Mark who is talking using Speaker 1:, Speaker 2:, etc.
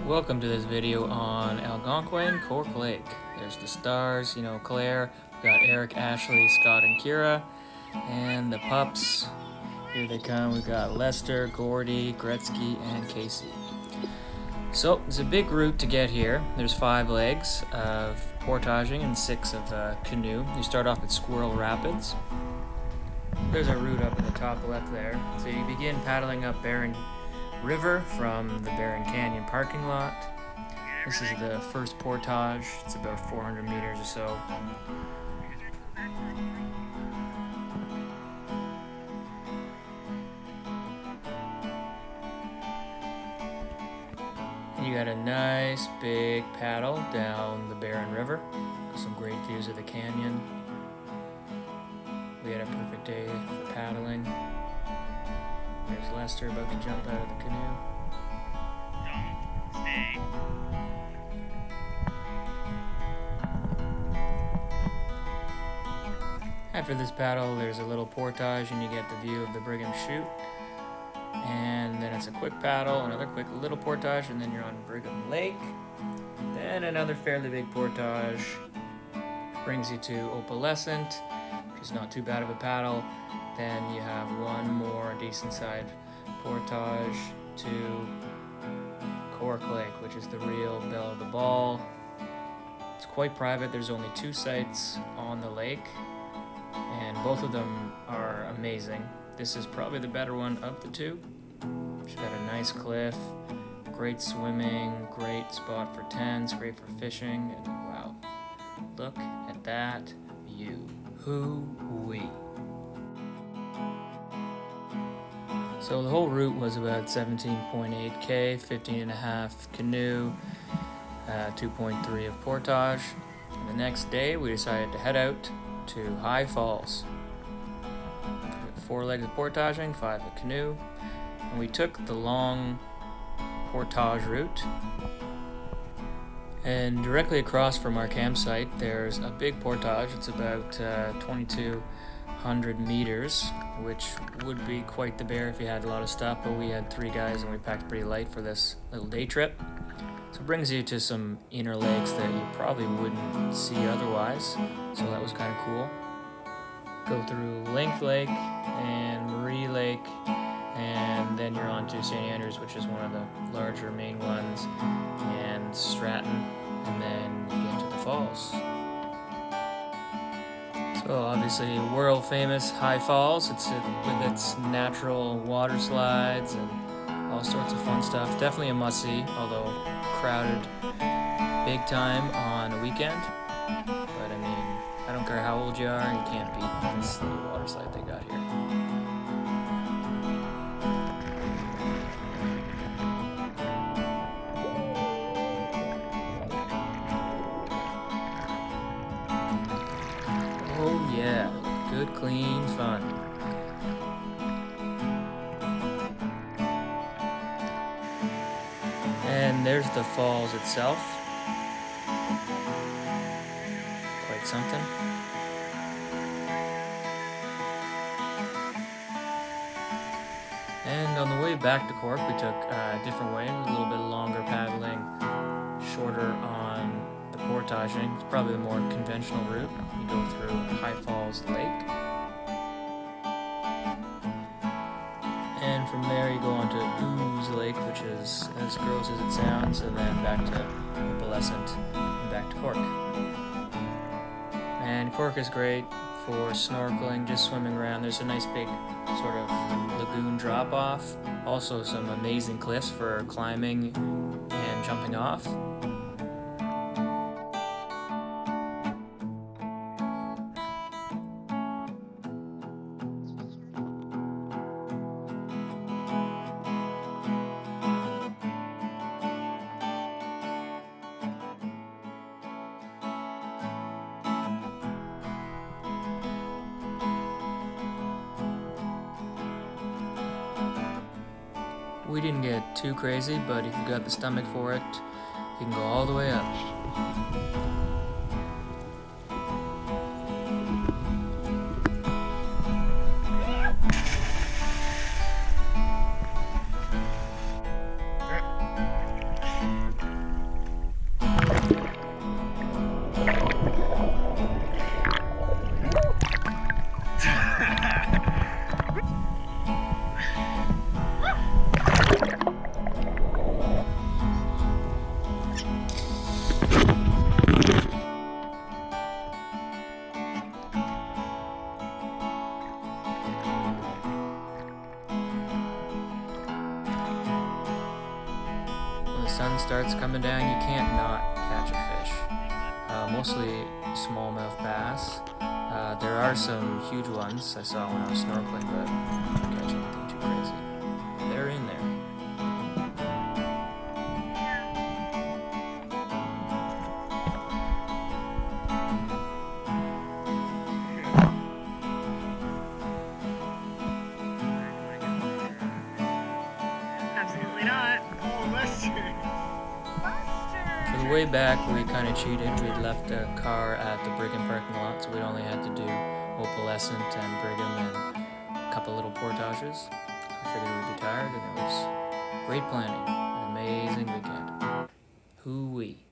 Speaker 1: Welcome to this video on Algonquin Cork Lake. There's the stars, Claire. We've got Eric, Ashley, Scott, and Kira. And the pups, here they come. We've got Lester, Gordy, Gretzky, and Casey. So, it's a big route to get here. There's 5 legs of portaging and 6 of canoe. You start off at Squirrel Rapids. There's a route up in the top left there. So you begin paddling up Barron River from the Barron Canyon parking lot. This is the first portage. It's about 400 meters or so. And you got a nice big paddle down the Barron River. Some great views of the canyon. We had a perfect day for paddling. There's Lester about to jump out of the canoe.
Speaker 2: Don't stay.
Speaker 1: After this paddle, there's a little portage and you get the view of the Brigham Chute. And then it's a quick paddle, another quick little portage, and then you're on Brigham Lake. Then another fairly big portage brings you to Opalescent, which is not too bad of a paddle. Then you have one more decent sized portage to Cork Lake, which is the real belle of the ball. It's quite private. There's only 2 sites on the lake, and both of them are amazing. This is probably the better one of the 2. It's got a nice cliff, great swimming, great spot for tents, great for fishing, and wow, look at that view. Hoo-wee. So the whole route was about 17.8k, 15.5 canoe, 2.3 of portage. And the next day we decided to head out to High Falls. 4 legs of portaging, 5 of canoe, and we took the long portage route. And directly across from our campsite there's a big portage. It's about 2,200 meters, which would be quite the bear if you had a lot of stuff, but we had 3 guys and we packed pretty light for this little day trip. So it brings you to some inner lakes that you probably wouldn't see otherwise, so that was kind of cool. Go through Length Lake and Marie Lake, and then you're on to St. Andrews, which is one of the larger main ones, and Stratton, and then you get to the falls. So obviously world famous High Falls. It's with its natural water slides and all sorts of fun stuff. Definitely a must-see, although crowded big time on a weekend. But I mean, I don't care how old you are, you can't beat this little water slide they got here. Oh yeah, good clean fun. And there's the falls itself. Quite something. And on the way back to Cork, we took a different way, a little bit longer paddling, shorter on the portaging. It's probably the more conventional route. You go through High Falls Lake. And from there you go on to Ooze Lake, which is as gross as it sounds, and then back to Opalescent and back to Cork. And Cork is great for snorkeling, just swimming around. There's a nice big sort of lagoon drop-off. Also some amazing cliffs for climbing and jumping off. We didn't get too crazy, but if you got the stomach for it, you can go all the way up. sun starts coming down, you can't not catch a fish. Mostly smallmouth bass. There are some huge ones I saw when I was snorkeling, but I didn't catch anything too crazy. They're in there.
Speaker 2: Absolutely not.
Speaker 3: Oh, Lester!
Speaker 1: For the way back, we kind of cheated. We'd left a car at the Brigham parking lot, so we'd only had to do Opalescent and Brigham and a couple little portages. I figured we'd be tired, and it was great planning. An amazing weekend. Hoo-wee.